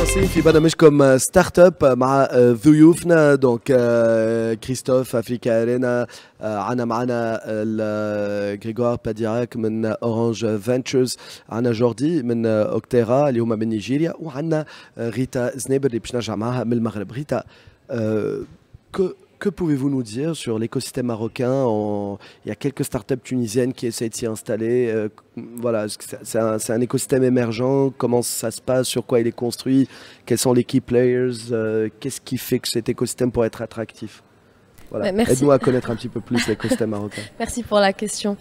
مواصلين في برنامجكم ستارت اب مع ضيوفنا دونك كريستوف افريكا ارينا عنا معنا غريغوار باديراك من اورانج فينتشرز عنا جوردي من اوكتيرا اللي هما من نيجيريا وعنا ريتا زنيبر اللي باش نرجع معاها من المغرب. ريتا que pouvez-vous nous dire sur l'écosystème marocain? Il y a quelques startups tunisiennes qui essayent de s'y installer. Voilà, c'est un écosystème émergent. Comment ça se passe? Sur quoi il est construit? Quels sont les key players? Qu'est-ce qui fait que cet écosystème pourrait être attractif? Voilà. Aide-nous à connaître un petit peu plus l'écosystème marocain. Merci pour la question.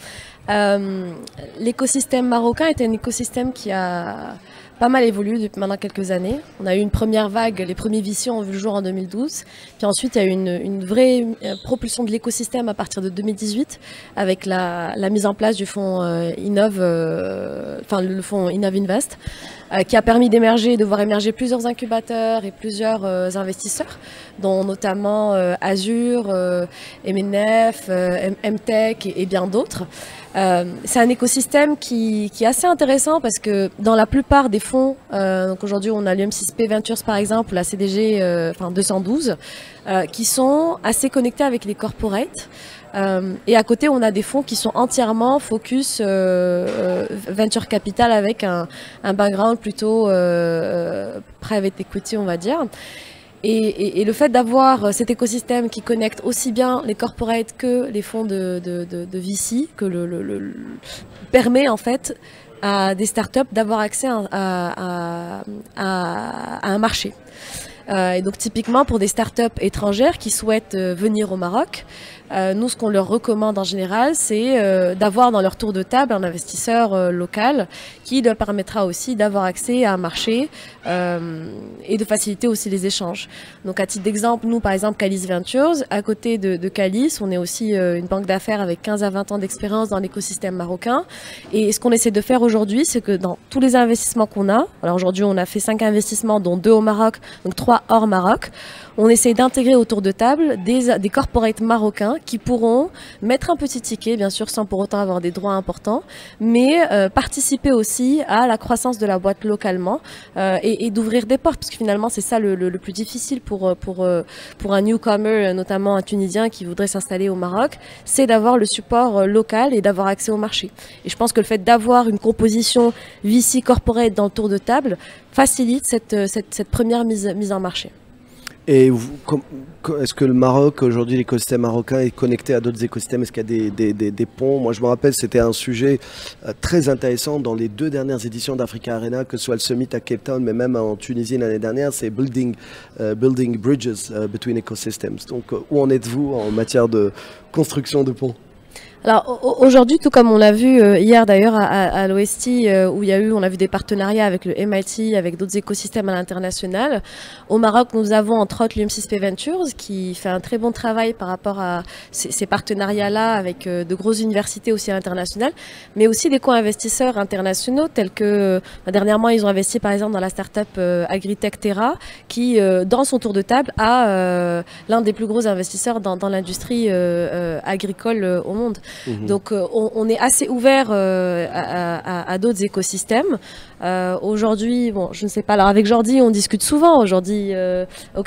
L'écosystème marocain est un écosystème qui a pas mal évolué depuis maintenant quelques années. On a eu une première vague, les premiers VC ont vu le jour en 2012. Puis ensuite, il y a eu une vraie propulsion de l'écosystème à partir de 2018 avec la mise en place du fonds le fonds Innov Invest, qui a permis d'émerger, de voir émerger plusieurs incubateurs et plusieurs investisseurs, dont notamment Azure, MNF, MTech et bien d'autres. C'est un écosystème qui est assez intéressant parce que dans la plupart des fonds, donc aujourd'hui on a l'UM6P Ventures par exemple, la CDG 212, qui sont assez connectés avec les corporates. Et à côté on a des fonds qui sont entièrement focus venture capital avec un background plutôt private equity on va dire. Et le fait d'avoir cet écosystème qui connecte aussi bien les corporates que les fonds de VC, que permet en fait à des startups d'avoir accès à un marché. Et donc typiquement pour des startups étrangères qui souhaitent venir au Maroc, nous ce qu'on leur recommande en général c'est d'avoir dans leur tour de table un investisseur local qui leur permettra aussi d'avoir accès à un marché et de faciliter aussi les échanges. Donc à titre d'exemple, nous par exemple Calis Ventures, à côté de Calis, on est aussi une banque d'affaires avec 15 à 20 ans d'expérience dans l'écosystème marocain. Et ce qu'on essaie de faire aujourd'hui, c'est que dans tous les investissements qu'on a, alors aujourd'hui on a fait 5 investissements dont 2 au Maroc, donc 3 hors Maroc, on essaie d'intégrer autour de table des corporates marocains qui pourront mettre un petit ticket, bien sûr sans pour autant avoir des droits importants, mais participer aussi à la croissance de la boîte localement et d'ouvrir des portes, parce que finalement c'est ça le plus difficile pour un newcomer, notamment un Tunisien qui voudrait s'installer au Maroc, c'est d'avoir le support local et d'avoir accès au marché. Et je pense que le fait d'avoir une composition VC corporate dans le tour de table facilite cette première mise en marché. Et est-ce que le Maroc, aujourd'hui, l'écosystème marocain est connecté à d'autres écosystèmes? Est-ce qu'il y a des ponts? Moi, je me rappelle, c'était un sujet très intéressant dans les 2 dernières éditions d'Africa Arena, que ce soit le Summit à Cape Town, mais même en Tunisie l'année dernière, c'est building bridges between ecosystems. Donc, où en êtes-vous en matière de construction de ponts? Alors aujourd'hui, tout comme on l'a vu hier d'ailleurs à l'OST, où on a vu des partenariats avec le MIT, avec d'autres écosystèmes à l'international. Au Maroc, nous avons entre autres l'UM6P Ventures qui fait un très bon travail par rapport à ces partenariats-là avec de grosses universités aussi à l'international, mais aussi des co-investisseurs internationaux tels que dernièrement ils ont investi par exemple dans la start-up Agritech Terra qui dans son tour de table a l'un des plus gros investisseurs dans l'industrie agricole au monde. Donc on est assez ouvert à d'autres écosystèmes. Aujourd'hui, bon, je ne sais pas. Alors avec Jordi, on discute souvent. Aujourd'hui,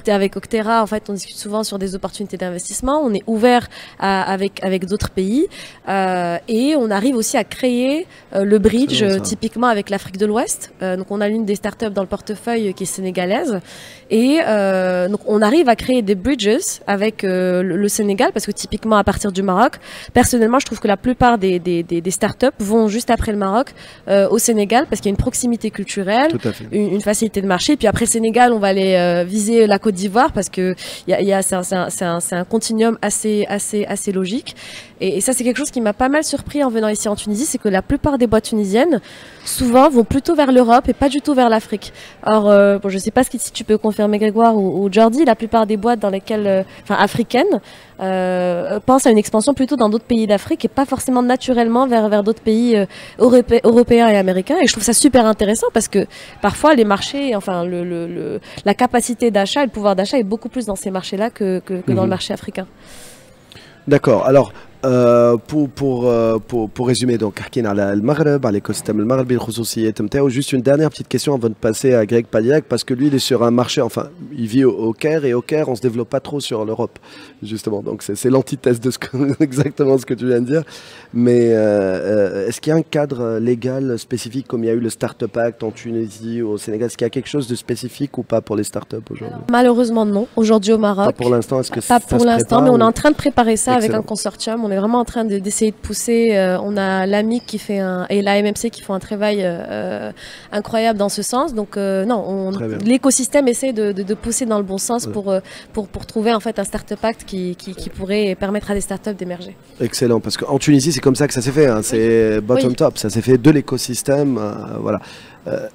avec Octera, en fait, on discute souvent sur des opportunités d'investissement. On est ouvert avec d'autres pays et on arrive aussi à créer le bridge, typiquement avec l'Afrique de l'Ouest. Donc on a l'une des startups dans le portefeuille qui est sénégalaise et donc on arrive à créer des bridges avec le Sénégal parce que typiquement à partir du Maroc, personnellement, je trouve que la plupart des startups vont juste après le Maroc au Sénégal parce qu'il y a une proximité culturelle, une facilité de marché. Puis après le Sénégal, on va aller viser la Côte d'Ivoire parce que c'est un continuum assez logique. Et ça, c'est quelque chose qui m'a pas mal surpris en venant ici en Tunisie, c'est que la plupart des boîtes tunisiennes, souvent, vont plutôt vers l'Europe et pas du tout vers l'Afrique. Or, bon, je sais pas si tu peux confirmer Grégoire ou Jordi, la plupart des boîtes dans lesquelles, africaines, pensent à une expansion plutôt dans d'autres pays d'Afrique et pas forcément naturellement vers d'autres pays européens et américains. Et je trouve ça super intéressant parce que parfois les marchés, enfin la capacité d'achat et le pouvoir d'achat est beaucoup plus dans ces marchés-là que dans le marché africain. D'accord. Alors, pour résumer, donc حكينا على المغرب على l'écosystème المغربي الخصوصيات نتاعو. Juste une dernière petite question avant de passer à Greg Padillac, parce que lui il est sur un marché, enfin il vit au Caire, et au Caire on se développe pas trop sur l'Europe justement, donc c'est l'antithèse de exactement ce que tu viens de dire. Mais est-ce qu'il y a un cadre légal spécifique comme il y a eu le Startup Act en Tunisie, au Sénégal? Est-ce qu'il y a quelque chose de spécifique ou pas pour les startups aujourd'hui? Malheureusement non, aujourd'hui au Maroc. Pas pour l'instant, est-ce que Pas pour l'instant, mais on est en train de préparer ça avec Excellent. un consortium. On est vraiment en train d'essayer de pousser. On a l'AMIC qui fait et l'AMMC qui font un travail incroyable dans ce sens. Donc non, l'écosystème essaie de pousser dans le bon sens pour trouver en fait un Startup Act qui pourrait permettre à des startups d'émerger. Excellent, parce qu'en Tunisie c'est comme ça que ça s'est fait, hein. C'est bottom top, ça s'est fait de l'écosystème, voilà.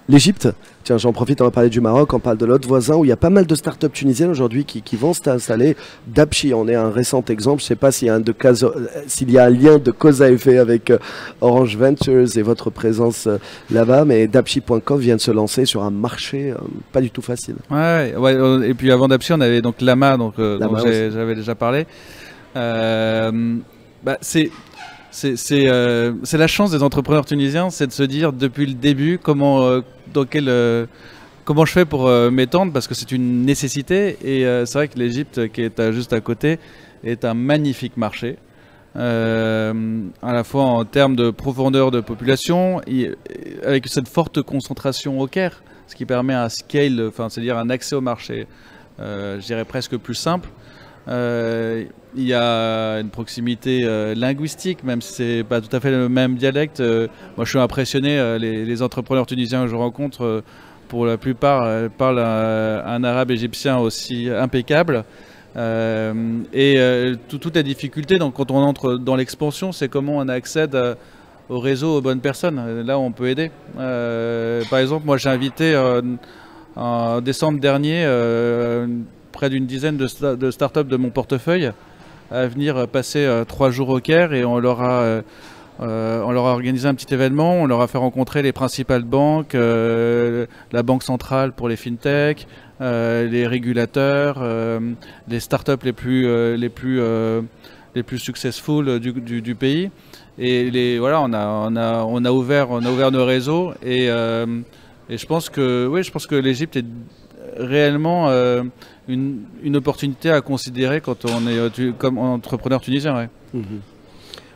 L'Égypte, tiens, j'en profite, on va parler du Maroc, on parle de l'autre voisin où il y a pas mal de startups tunisiennes aujourd'hui qui vont s'installer. Dabchi en est un récent exemple. Je ne sais pas s'il y a un lien de cause à effet avec Orange Ventures et votre présence là-bas, mais Dabchi.com vient de se lancer sur un marché pas du tout facile. Ouais, et puis avant Dabchi, on avait donc Lama, dont j'avais déjà parlé. C'est la chance des entrepreneurs tunisiens, c'est de se dire depuis le début comment je fais pour m'étendre, parce que c'est une nécessité. Et c'est vrai que l'Égypte, qui est juste à côté, est un magnifique marché, à la fois en termes de profondeur de population, avec cette forte concentration au Caire, ce qui permet un scale, c'est-à-dire un accès au marché, je dirais presque plus simple. Il y a une proximité linguistique, même si c'est pas tout à fait le même dialecte. Moi, je suis impressionné. Les entrepreneurs tunisiens que je rencontre, pour la plupart, parlent un arabe égyptien aussi impeccable. Toute la difficulté, donc, quand on entre dans l'expansion, c'est comment on accède au réseau, aux bonnes personnes. Là, on peut aider. Par exemple, moi, j'ai invité en décembre dernier près d'une dizaine de startups de mon portefeuille à venir passer 3 jours au Caire, et on leur a organisé un petit événement. On leur a fait rencontrer les principales banques, la banque centrale pour les fintech, les régulateurs, les startups les plus successful du pays. Et voilà, on a ouvert nos réseaux, et je pense que l'Égypte est réellement une opportunité à considérer quand on est comme entrepreneur tunisien. Ouais.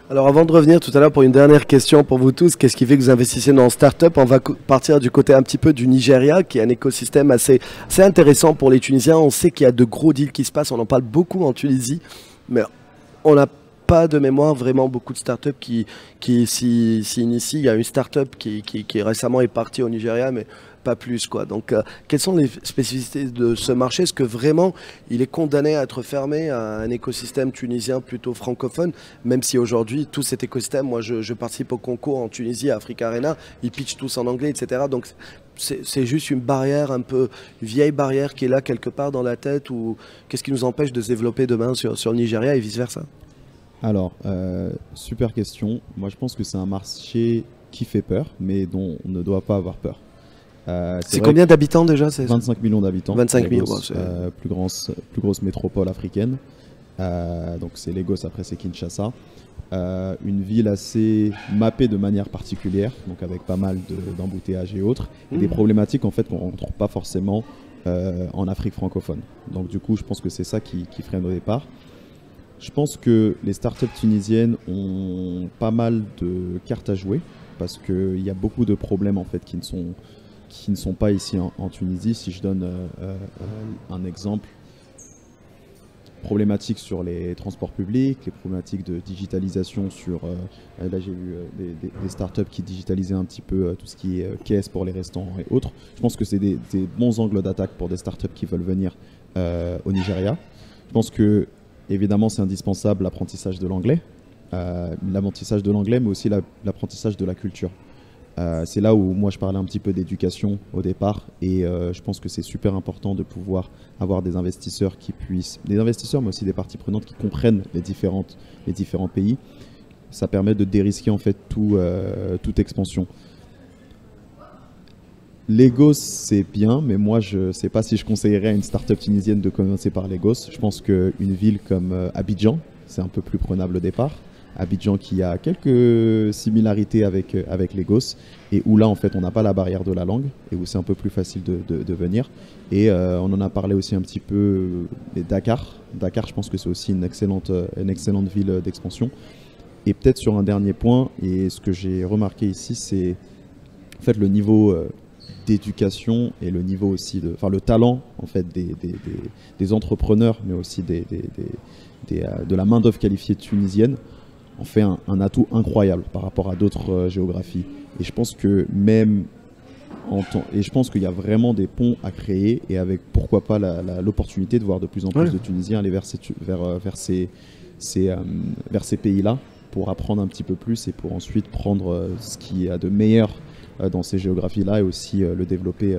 Alors avant de revenir tout à l'heure pour une dernière question pour vous tous, qu'est-ce qui fait que vous investissez dans Startup? On va partir du côté un petit peu du Nigeria, qui est un écosystème assez intéressant pour les Tunisiens. On sait qu'il y a de gros deals qui se passent, on en parle beaucoup en Tunisie, mais on n'a pas de mémoire vraiment beaucoup de startups qui s'initient. Il y a une startup qui récemment est partie au Nigeria, mais pas plus, quoi. Donc, quelles sont les spécificités de ce marché? Est-ce que vraiment il est condamné à être fermé à un écosystème tunisien plutôt francophone, même si aujourd'hui tout cet écosystème, moi je participe au concours en Tunisie à Africa Arena, ils pitchent tous en anglais, etc. Donc c'est juste une barrière, un peu vieille barrière qui est là quelque part dans la tête, ou qu'est-ce qui nous empêche de se développer demain sur le Nigeria et vice versa? Alors, super question. Moi je pense que c'est un marché qui fait peur, mais dont on ne doit pas avoir peur. C'est combien d'habitants déjà? 25 millions d'habitants. 25 millions, plus grosse métropole africaine. Donc c'est Lagos, après c'est Kinshasa. Une ville assez mappée de manière particulière, donc avec pas mal d'embouteillages et autres, et des problématiques en fait qu'on ne rencontre pas forcément en Afrique francophone. Donc du coup, je pense que c'est ça qui freine au départ. Je pense que les startups tunisiennes ont pas mal de cartes à jouer, parce qu'il y a beaucoup de problèmes en fait qui ne sont pas ici en Tunisie. Si je donne un exemple, problématiques sur les transports publics, les problématiques de digitalisation sur... là j'ai vu des startups qui digitalisaient un petit peu tout ce qui est caisse pour les restaurants et autres. Je pense que c'est des bons angles d'attaque pour des startups qui veulent venir au Nigeria. Je pense que évidemment c'est indispensable l'apprentissage de l'anglais, mais aussi l'apprentissage de la culture. C'est là où moi je parlais un petit peu d'éducation au départ, et je pense que c'est super important de pouvoir avoir des investisseurs mais aussi des parties prenantes qui comprennent les différents pays. Ça permet de dérisquer en fait toute expansion. Lagos c'est bien, mais moi je ne sais pas si je conseillerais à une startup tunisienne de commencer par Lagos. Je pense qu'une ville comme Abidjan, c'est un peu plus prenable au départ. Abidjan qui a quelques similarités avec Lagos et où là en fait on n'a pas la barrière de la langue et où c'est un peu plus facile de venir. Et on en a parlé aussi un petit peu Dakar. Dakar, je pense que c'est aussi une excellente ville d'expansion. Et peut-être sur un dernier point, et ce que j'ai remarqué ici, c'est en fait le niveau d'éducation et le niveau aussi le talent en fait des entrepreneurs, mais aussi de la main-d'œuvre qualifiée tunisienne en fait un atout incroyable par rapport à d'autres géographies. Et je pense que je pense qu'il y a vraiment des ponts à créer et avec pourquoi pas l'opportunité de voir de plus en plus de Tunisiens aller vers ces pays-là pour apprendre un petit peu plus et pour ensuite prendre ce qu'il y a de meilleur dans ces géographies-là et aussi le développer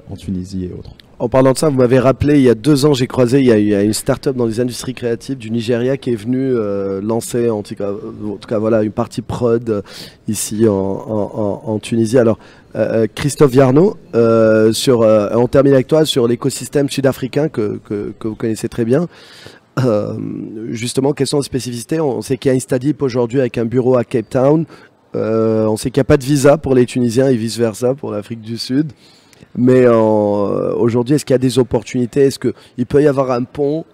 en Tunisie et autres. En parlant de ça, vous m'avez rappelé, il y a 2 ans, j'ai croisé, il y a une start-up dans les industries créatives du Nigeria qui est venue lancer, en tout cas voilà, une partie prod ici en Tunisie. Alors, Christophe Yarno, on termine avec toi sur l'écosystème sud-africain que vous connaissez très bien. Justement, quelles sont les spécificités? On sait qu'il y a Instadip aujourd'hui avec un bureau à Cape Town. On sait qu'il n'y a pas de visa pour les Tunisiens et vice-versa pour l'Afrique du Sud. Mais aujourd'hui, est-ce qu'il y a des opportunités? Est-ce qu'il peut y avoir un pont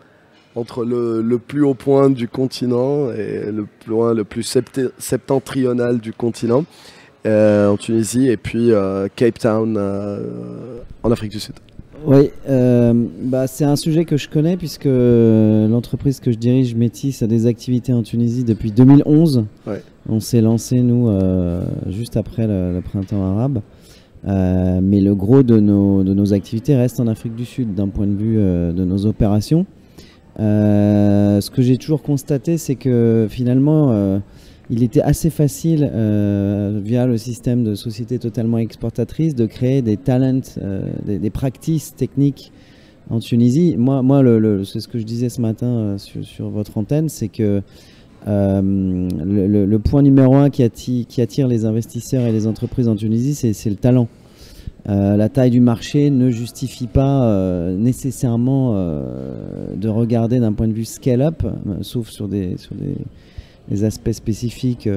entre le plus haut point du continent et le point le plus septentrional du continent en Tunisie et puis Cape Town en Afrique du Sud? Oui, c'est un sujet que je connais puisque l'entreprise que je dirige, Métis, a des activités en Tunisie depuis 2011. Ouais. On s'est lancé, nous, juste après le printemps arabe. Mais le gros de nos activités reste en Afrique du Sud d'un point de vue de nos opérations. Ce que j'ai toujours constaté, c'est que finalement, il était assez facile, via le système de sociétés totalement exportatrices, de créer des talents, des practices techniques en Tunisie. Moi c'est ce que je disais ce matin sur votre antenne, c'est que le point numéro 1 qui attire les investisseurs et les entreprises en Tunisie, c'est le talent. La taille du marché ne justifie pas nécessairement de regarder d'un point de vue scale-up, sauf sur des aspects spécifiques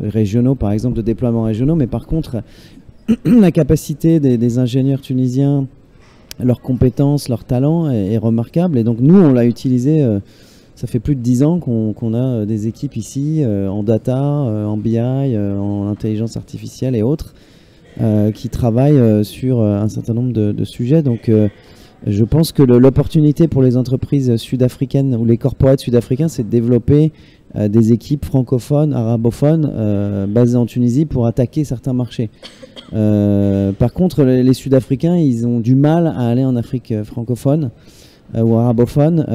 régionaux, par exemple de déploiement régionaux. Mais par contre, la capacité des ingénieurs tunisiens, leurs compétences, leur talent est remarquable. Et donc nous, on l'a utilisé, ça fait plus de 10 ans qu'on a des équipes ici, en data, en BI, en intelligence artificielle et autres, qui travaillent sur un certain nombre de sujets. Donc je pense que l'opportunité pour les entreprises sud-africaines ou les corporates sud-africains, c'est de développer des équipes francophones, arabophones, basées en Tunisie pour attaquer certains marchés. Par contre, les Sud-Africains, ils ont du mal à aller en Afrique francophone ou arabophone.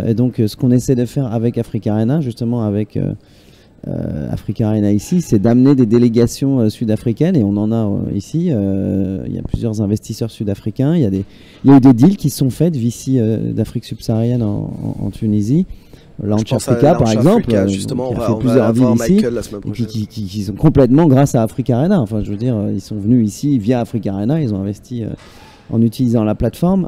Et donc, ce qu'on essaie de faire avec Africa Arena, justement avec Africa Arena ici, c'est d'amener des délégations sud-africaines, et on en a ici. Il y a plusieurs investisseurs sud-africains. Il y a eu des deals qui sont faits d'ici d'Afrique subsaharienne en Tunisie. Launch Africa, par exemple, justement, qui a fait plusieurs villes ici, qui sont complètement grâce à Africa Arena. Enfin, je veux dire, ils sont venus ici via Africa Arena, ils ont investi en utilisant la plateforme.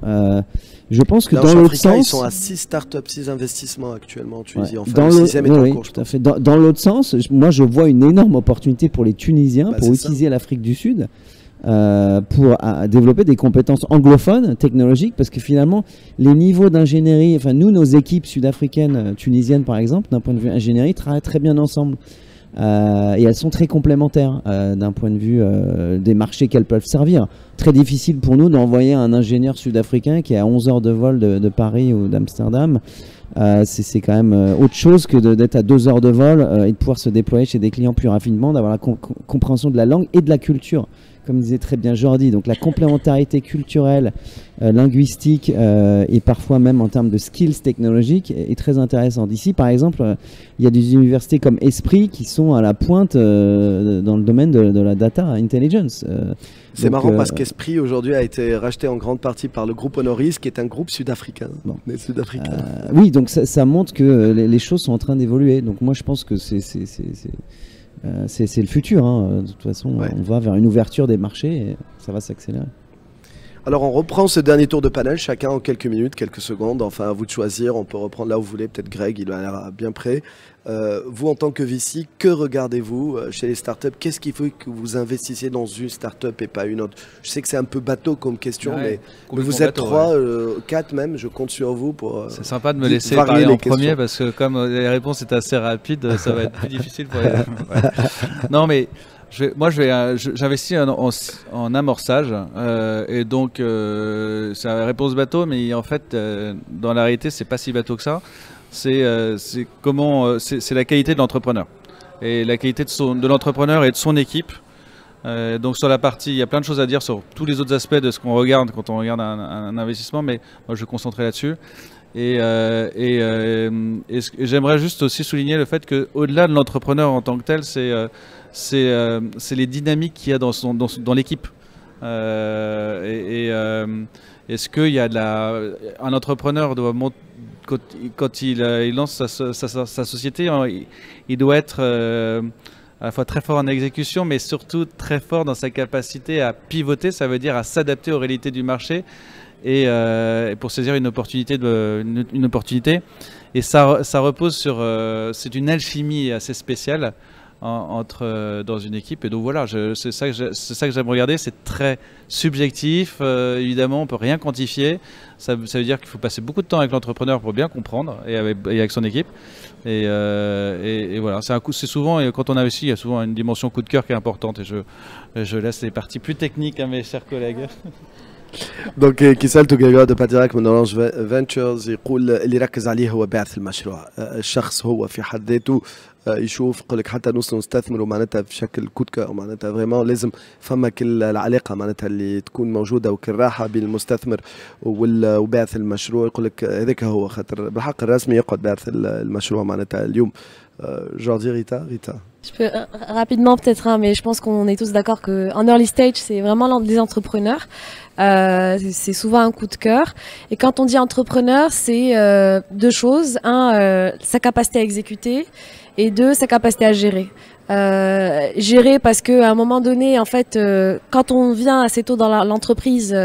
Je pense que dans l'autre sens, ils sont à 6 startups, 6 investissements actuellement en Tunisie. Enfin, le 6e est en cours. Tout à fait. Dans l'autre sens, moi, je vois une énorme opportunité pour les Tunisiens pour utiliser l'Afrique du Sud. Pour développer des compétences anglophones, technologiques, parce que finalement, les niveaux d'ingénierie, enfin nous, nos équipes sud-africaines, tunisiennes par exemple, d'un point de vue ingénierie, travaillent très bien ensemble. Et elles sont très complémentaires d'un point de vue des marchés qu'elles peuvent servir. Très difficile pour nous d'envoyer un ingénieur sud-africain qui est à 11 heures de vol de Paris ou d'Amsterdam. C'est quand même autre chose que d'être à 2 heures de vol et de pouvoir se déployer chez des clients plus rapidement, d'avoir la compréhension de la langue et de la culture. Comme disait très bien Jordi, donc la complémentarité culturelle, linguistique et parfois même en termes de skills technologiques est très intéressante. Ici, par exemple, il y a des universités comme Esprit qui sont à la pointe dans le domaine de la data intelligence. C'est marrant parce qu'Esprit aujourd'hui a été racheté en grande partie par le groupe Honoris, qui est un groupe sud-africain. Bon. Oui, donc ça montre que les choses sont en train d'évoluer. Donc moi, je pense que c'est le futur, hein. De toute façon, on va vers une ouverture des marchés et ça va s'accélérer. Alors on reprend ce dernier tour de panel, chacun en quelques minutes, quelques secondes, enfin à vous de choisir, on peut reprendre là où vous voulez, peut-être Greg, il a l'air bien prêt. Vous en tant que VC, que regardez-vous chez les startups? Qu'est-ce qu'il faut que vous investissiez dans une startup et pas une autre? Je sais que c'est un peu bateau comme question, mais vous êtes bateau, 3, 4 même, je compte sur vous pour... c'est sympa de me laisser parler en premier parce que comme les réponses étaient assez rapides, ça va être plus difficile pour les... Ouais. Non mais... J'investis en amorçage et donc c'est une réponse bateau, mais en fait dans la réalité c'est pas si bateau que ça. C'est la qualité de l'entrepreneur et la qualité de l'entrepreneur et de son équipe. Donc sur la partie, il y a plein de choses à dire sur tous les autres aspects de ce qu'on regarde quand on regarde un investissement, mais moi je vais me concentrer là-dessus. Et j'aimerais juste aussi souligner le fait qu'au-delà de l'entrepreneur en tant que tel, c'est les dynamiques qu'il y a dans l'équipe. Est-ce qu'il y a un entrepreneur doit quand il lance sa société, il doit être à la fois très fort en exécution, mais surtout très fort dans sa capacité à pivoter, ça veut dire à s'adapter aux réalités du marché et pour saisir une opportunité. Et ça repose sur... c'est une alchimie assez spéciale dans une équipe. Et donc voilà, c'est ça que j'aime regarder. C'est très subjectif. Évidemment, on ne peut rien quantifier. Ça veut dire qu'il faut passer beaucoup de temps avec l'entrepreneur pour bien comprendre et avec son équipe. Et voilà, c'est souvent, et quand on investit, il y a souvent une dimension coup de cœur qui est importante. Et je laisse les parties plus techniques à mes chers collègues. دونك كي سالته جايبها دو باتراك من اورانج فينتشرز يقول اللي ركز عليه هو بعث المشروع. الشخص هو في حد ذاته يشوف يقول لك حتى نوصل نستثمروا معناتها بشكل كودكا معناتها فريمون لازم فما كل العلاقه معناتها اللي تكون موجوده وكل راحه بين المستثمر وبعث المشروع. يقول لك هذاك هو خاطر بالحق الرسمي يقعد بعث المشروع معناتها اليوم. Jordi, Rita. Je peux rapidement peut-être, hein, mais je pense qu'on est tous d'accord qu'en early stage, c'est vraiment des entrepreneurs. C'est souvent un coup de cœur. Et quand on dit entrepreneur, c'est deux choses. Un, sa capacité à exécuter, et deux, sa capacité à gérer. Gérer parce qu'à un moment donné, en fait, quand on vient assez tôt dans l'entreprise,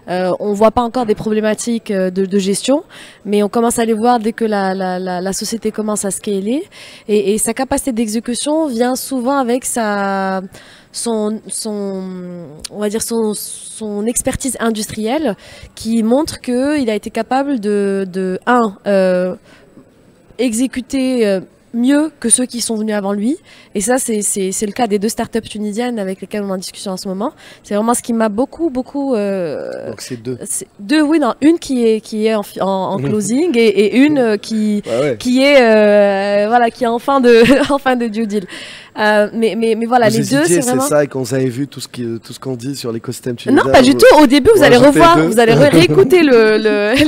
on voit pas encore des problématiques de gestion, mais on commence à les voir dès que la société commence à scaler. Et sa capacité d'exécution vient souvent avec son expertise industrielle qui montre qu'il a été capable de exécuter mieux que ceux qui sont venus avant lui. Et ça, c'est le cas des deux startups tunisiennes avec lesquelles on est en discussion en ce moment. C'est vraiment ce qui m'a beaucoup... Donc c'est deux. Deux, oui, non. Une qui est en closing et une qui est en fin de due deal. Mais voilà, vous les deux, c'est vraiment... C'est ça, et quand vous avez vu tout ce qu'on dit sur l'écosystème tunisien... Non, pas du tout. Au début, vous allez revoir, vous allez réécouter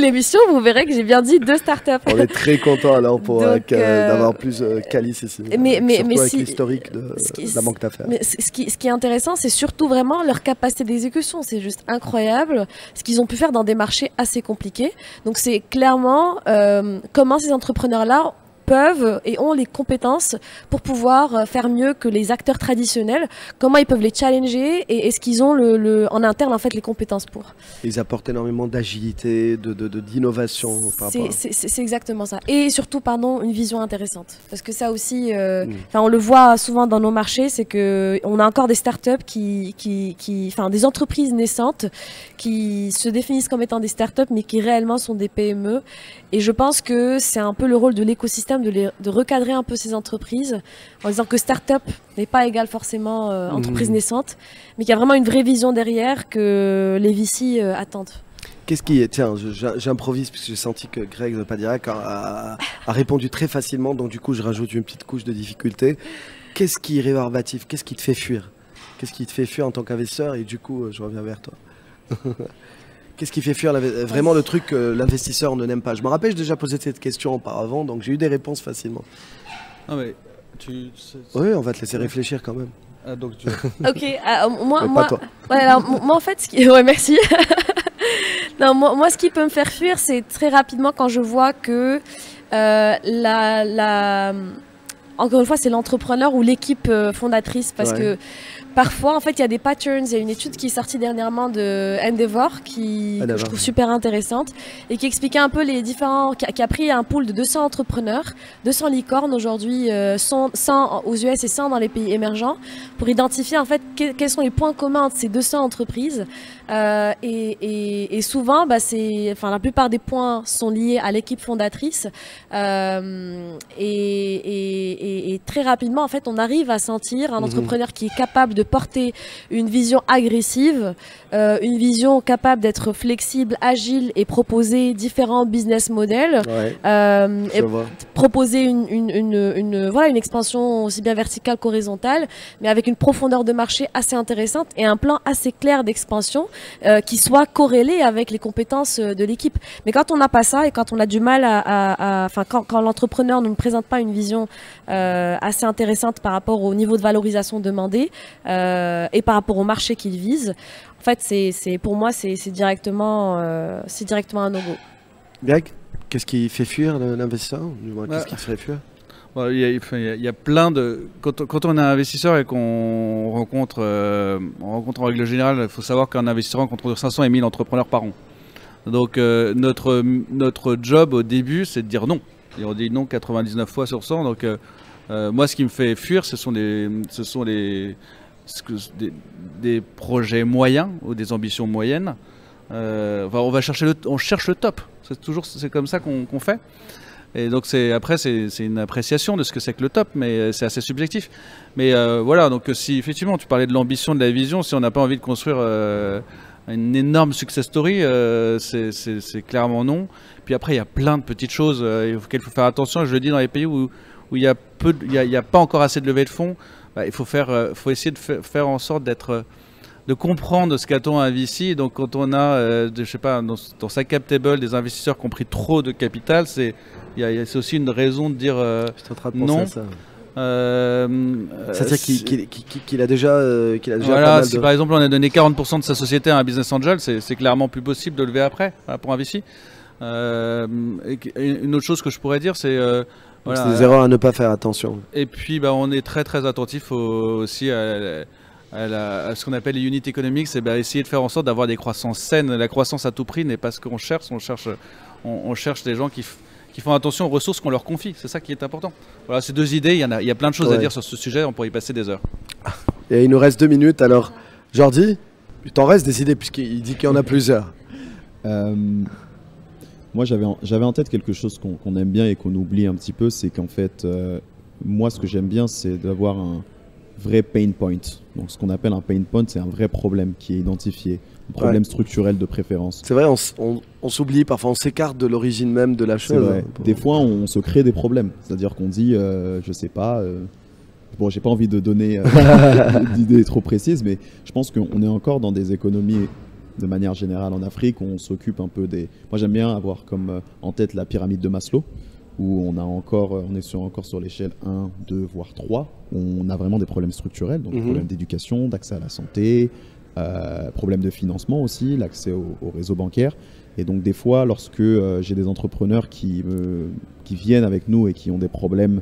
l'émission, vous verrez que j'ai bien dit deux startups. On est très content alors d'avoir plus Calice ici. Mais avec l'historique de la banque d'affaires. Mais ce qui est intéressant, c'est surtout vraiment leur capacité d'exécution. C'est juste incroyable ce qu'ils ont pu faire dans des marchés assez compliqués. Donc c'est clairement comment ces entrepreneurs-là peuvent et ont les compétences pour pouvoir faire mieux que les acteurs traditionnels, comment ils peuvent les challenger et est-ce qu'ils ont en interne en fait les compétences pour. Ils apportent énormément d'agilité, d'innovation. C'est exactement ça. Et surtout, une vision intéressante. Parce que ça aussi, on le voit souvent dans nos marchés, c'est qu'on a encore des startups des entreprises naissantes qui se définissent comme étant des startups mais qui réellement sont des PME. Et je pense que c'est un peu le rôle de l'écosystème de recadrer un peu ces entreprises en disant que start-up n'est pas égal forcément entreprise naissante, mais qu'il y a vraiment une vraie vision derrière que les VC attendent. Qu'est-ce qui est... Tiens, j'improvise puisque j'ai senti que Greg de Padirac a répondu très facilement, donc du coup je rajoute une petite couche de difficulté. Qu'est-ce qui est rébarbatif? Qu'est-ce qui te fait fuir? Qu'est-ce qui te fait fuir en tant qu'investisseur? Et du coup, je reviens vers toi. Qu'est-ce qui fait fuir vraiment le truc que l'investisseur ne n'aime pas? Je me rappelle, j'ai déjà posé cette question auparavant, donc j'ai eu des réponses facilement. Non mais oui, on va te laisser réfléchir quand même. Ah, donc Ok, moi en fait, ouais, merci. Non, moi ce qui peut me faire fuir, c'est très rapidement quand je vois que encore une fois, c'est l'entrepreneur ou l'équipe fondatrice, parce parfois, en fait, il y a des patterns. Il y a une étude qui est sortie dernièrement de Endeavor que je trouve super intéressante et qui expliquait un peu les différents, qui a pris un pool de 200 entrepreneurs, 200 licornes aujourd'hui, 100 aux US et 100 dans les pays émergents, pour identifier en fait quels sont les points communs entre ces 200 entreprises. Et souvent, la plupart des points sont liés à l'équipe fondatrice. Et très rapidement, en fait, on arrive à sentir un entrepreneur qui est capable de porter une vision agressive, une vision capable d'être flexible, agile et proposer différents business models, et proposer une expansion aussi bien verticale qu'horizontale, mais avec une profondeur de marché assez intéressante et un plan assez clair d'expansion qui soit corrélé avec les compétences de l'équipe. Mais quand on n'a pas ça et quand on a du mal quand l'entrepreneur ne nous présente pas une vision assez intéressante par rapport au niveau de valorisation demandé et par rapport au marché qu'il vise, en fait, pour moi, c'est directement un no-go. Greg, qu'est-ce qui fait fuir l'investisseur? Qu'est-ce qui ferait fuir? Il y a plein de... Quand on est investisseur et qu'on rencontre en règle générale, il faut savoir qu'un investisseur rencontre entre 500 et 1000 entrepreneurs par an. Donc notre job au début, c'est de dire non. Et on dit non 99 fois sur 100. Donc moi, ce qui me fait fuir, ce sont des projets moyens ou des ambitions moyennes. On cherche le top. C'est comme ça qu'on fait. Et donc après c'est une appréciation de ce que c'est que le top, mais c'est assez subjectif. Mais voilà, donc si effectivement tu parlais de l'ambition, de la vision, si on n'a pas envie de construire une énorme success story, c'est clairement non. Puis après il y a plein de petites choses auxquelles il faut faire attention. Je le dis, dans les pays où il y a pas encore assez de levée de fonds, il faut essayer de faire en sorte de comprendre ce qu'attend un VC. Donc quand on a, je sais pas, dans sa cap table des investisseurs qui ont pris trop de capital, c'est aussi une raison de dire non. C'est-à-dire qu'il a déjà, voilà, pas mal si par exemple on a donné 40% de sa société à un business angel, c'est clairement plus possible de lever après pour un VC. Une autre chose que je pourrais dire, c'est voilà, c'est des erreurs à ne pas faire, attention. Et puis on est très très attentif aussi à ce qu'on appelle les unit economics, c'est essayer de faire en sorte d'avoir des croissances saines. La croissance à tout prix n'est pas ce qu'on cherche. On cherche des gens qui font attention aux ressources qu'on leur confie. C'est ça qui est important. Voilà, ces deux idées, il y a plein de choses à dire sur ce sujet. On pourrait y passer des heures. Et il nous reste 2 minutes. Alors, Jordi, il t'en reste des idées puisqu'il dit qu'il y en a plusieurs. Moi, j'avais en tête quelque chose qu'on aime bien et qu'on oublie un petit peu. C'est qu'en fait, moi, ce que j'aime bien, c'est d'avoir un vrai pain point. Donc ce qu'on appelle un pain point, c'est un vrai problème qui est identifié, un problème structurel de préférence. C'est vrai, on s'oublie, parfois on s'écarte de l'origine même de la chose. C'est vrai. Des fois on se crée des problèmes, c'est-à-dire qu'on dit, je sais pas, bon, j'ai pas envie de donner d'idées trop précises, mais je pense qu'on est encore dans des économies de manière générale en Afrique, on s'occupe un peu des... Moi j'aime bien avoir comme en tête la pyramide de Maslow, où on est encore sur l'échelle 1, 2, voire 3, où on a vraiment des problèmes structurels, donc problèmes d'éducation, d'accès à la santé, problèmes de financement aussi, l'accès au réseau bancaire. Et donc des fois, lorsque j'ai des entrepreneurs qui viennent avec nous et qui ont des problèmes,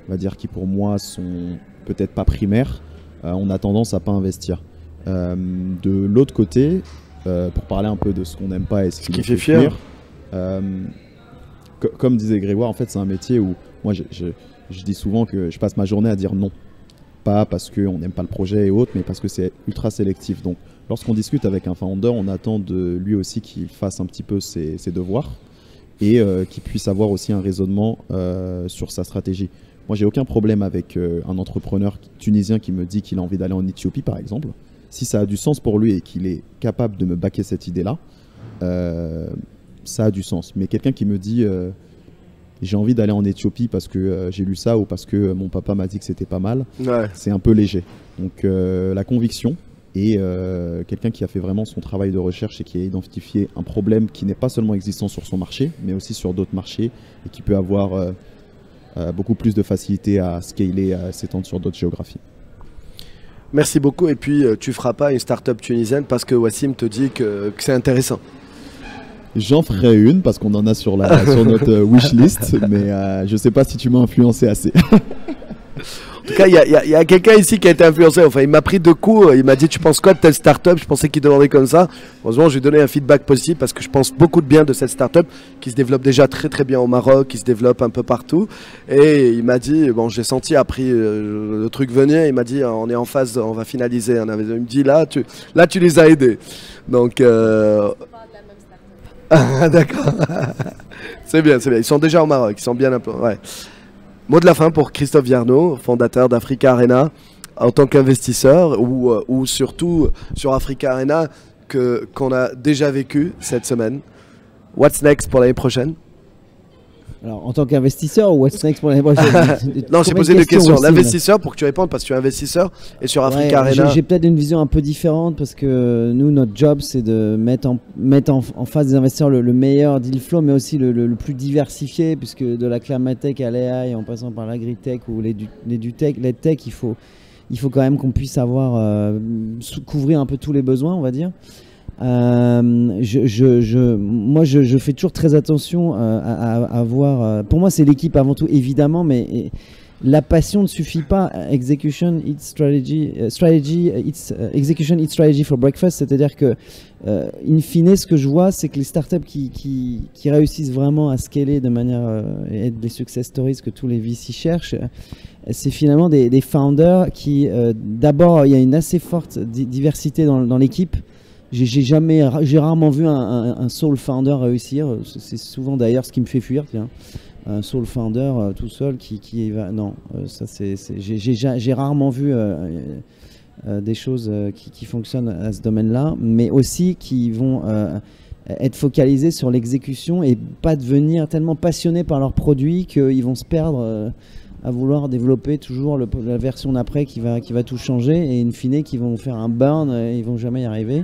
on va dire, qui pour moi sont peut-être pas primaires, on a tendance à pas investir. De l'autre côté, pour parler un peu de ce qu'on n'aime pas et ce qui fait fuir, comme disait Grégoire, en fait, c'est un métier où moi, je dis souvent que je passe ma journée à dire non. Pas parce qu'on n'aime pas le projet et autres, mais parce que c'est ultra sélectif. Donc, lorsqu'on discute avec un founder, on attend de lui aussi qu'il fasse un petit peu ses devoirs et qu'il puisse avoir aussi un raisonnement sur sa stratégie. Moi, j'ai aucun problème avec un entrepreneur tunisien qui me dit qu'il a envie d'aller en Éthiopie, par exemple. Si ça a du sens pour lui et qu'il est capable de me backer cette idée-là, ça a du sens. Mais quelqu'un qui me dit j'ai envie d'aller en Éthiopie parce que j'ai lu ça ou parce que mon papa m'a dit que c'était pas mal, c'est un peu léger. Donc la conviction et quelqu'un qui a fait vraiment son travail de recherche et qui a identifié un problème qui n'est pas seulement existant sur son marché, mais aussi sur d'autres marchés et qui peut avoir beaucoup plus de facilité à scaler, à s'étendre sur d'autres géographies. Merci beaucoup. Et puis tu feras pas une start-up tunisienne parce que Wassim te dit que c'est intéressant. J'en ferai une parce qu'on en a sur notre wishlist, mais je sais pas si tu m'as influencé assez. En tout cas, il y a quelqu'un ici qui a été influencé. Enfin, il m'a pris 2 coups. Il m'a dit, tu penses quoi de telle start-up? Je pensais qu'il demandait comme ça. Heureusement, je lui ai donné un feedback positif parce que je pense beaucoup de bien de cette start-up qui se développe déjà très très bien au Maroc, qui se développe un peu partout. Et il m'a dit, bon, j'ai senti après le truc venir. Il m'a dit, on est en phase, on va finaliser. Il me dit, là, tu les as aidés. Donc, d'accord. C'est bien, c'est bien. Ils sont déjà au Maroc. Ils sont bien un peu. Ouais. Mot de la fin pour Christophe Viarno, fondateur d'Africa Arena, en tant qu'investisseur ou surtout sur Africa Arena qu'on a déjà vécu cette semaine. What's next pour l'année prochaine? Alors, en tant qu'investisseur ou what's next pour l'année prochaine? Non, j'ai posé 2 questions. L'investisseur, pour que tu répondes, parce que tu es investisseur, et sur Africa Arena. J'ai peut-être une vision un peu différente parce que nous, notre job, c'est de mettre en face des investisseurs le meilleur deal flow, mais aussi le plus diversifié, puisque de la Climatech à l'AI, en passant par l'agritech ou les tech, il faut quand même qu'on puisse couvrir un peu tous les besoins, on va dire. Moi, je fais toujours très attention à voir. Pour moi, c'est l'équipe avant tout, évidemment, mais la passion ne suffit pas. Execution, it's strategy. Execution, it's strategy for breakfast. C'est-à-dire que, in fine, ce que je vois, c'est que les startups qui réussissent vraiment à scaler de manière et être des success stories que tous les VC cherchent, c'est finalement des founders qui, d'abord, il y a une assez forte diversité dans l'équipe. J'ai rarement vu un sole founder réussir. C'est souvent d'ailleurs ce qui me fait fuir. Tiens. Un sole founder tout seul qui va. Non, ça j'ai rarement vu des choses qui fonctionnent à ce domaine-là, mais aussi qui vont être focalisés sur l'exécution et pas devenir tellement passionnés par leurs produits qu'ils vont se perdre à vouloir développer toujours la version d'après qui va tout changer et in fine qui vont faire un burn et ils vont jamais y arriver.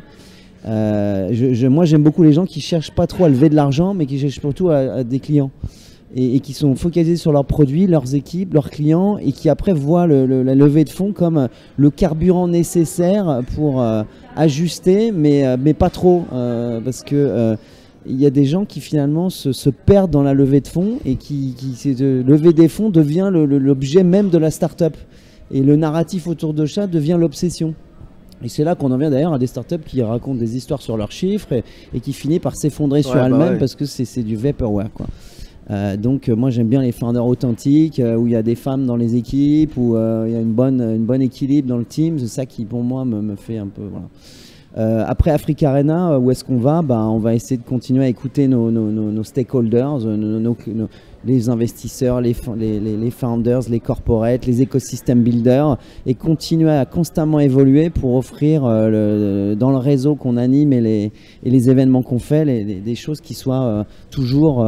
Moi j'aime beaucoup les gens qui cherchent pas trop à lever de l'argent mais qui cherchent surtout à des clients et qui sont focalisés sur leurs produits, leurs équipes, leurs clients et qui après voient la levée de fonds comme le carburant nécessaire pour ajuster mais pas trop parce que il y a des gens qui finalement se perdent dans la levée de fonds et lever des fonds devient l'objet même de la start-up et le narratif autour de ça devient l'obsession. Et c'est là qu'on en vient d'ailleurs à des startups qui racontent des histoires sur leurs chiffres et qui finissent par s'effondrer sur elles-mêmes parce que c'est du vaporware, quoi. Donc moi j'aime bien les founders authentiques où il y a des femmes dans les équipes, où il y a une bonne équilibre dans le team. C'est ça qui pour moi me fait un peu... Voilà. Après Africa Arena, où est-ce qu'on va? On va essayer de continuer à écouter nos stakeholders, les investisseurs, les founders, les corporates, les écosystèmes builders et continuer à constamment évoluer pour offrir dans le réseau qu'on anime et les événements qu'on fait, des choses qui soient toujours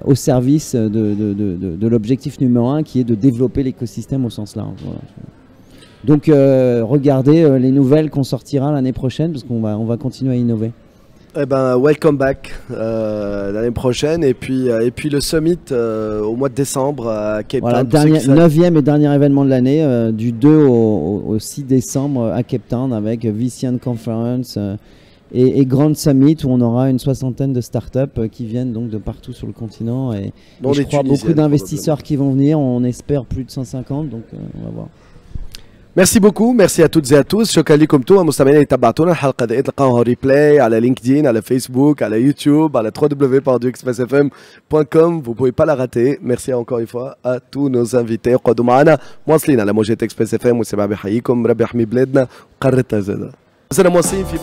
au service de l'objectif numéro 1 qui est de développer l'écosystème au sens large. Voilà. Donc regardez les nouvelles qu'on sortira l'année prochaine parce qu'on va continuer à innover. Eh ben, welcome back l'année prochaine et puis le summit au mois de décembre à Cape Town. Voilà, 9e et dernier événement de l'année du 2 au 6 décembre à Cape Town avec VCN Conference et Grand Summit où on aura une 60aine de startups qui viennent donc de partout sur le continent et je crois beaucoup d'investisseurs qui vont venir. On espère plus de 150 donc on va voir. ميرسي بوكو ميرسي à toutes et à tous شكرا لكم انتم مستمعين اللي تابعتونا الحلقه دي تلقاوها ريبلاي على لينكدين على فيسبوك على يوتيوب على www.expressfm.com vous pouvez pas la rater. Merci encore une fois à tous nos invités قعدوا معنا مواصلين على موجة اكسبريس اف ام وسبع بحييكم ربي يحمي بلادنا وقارتنا زاده. مواصلين في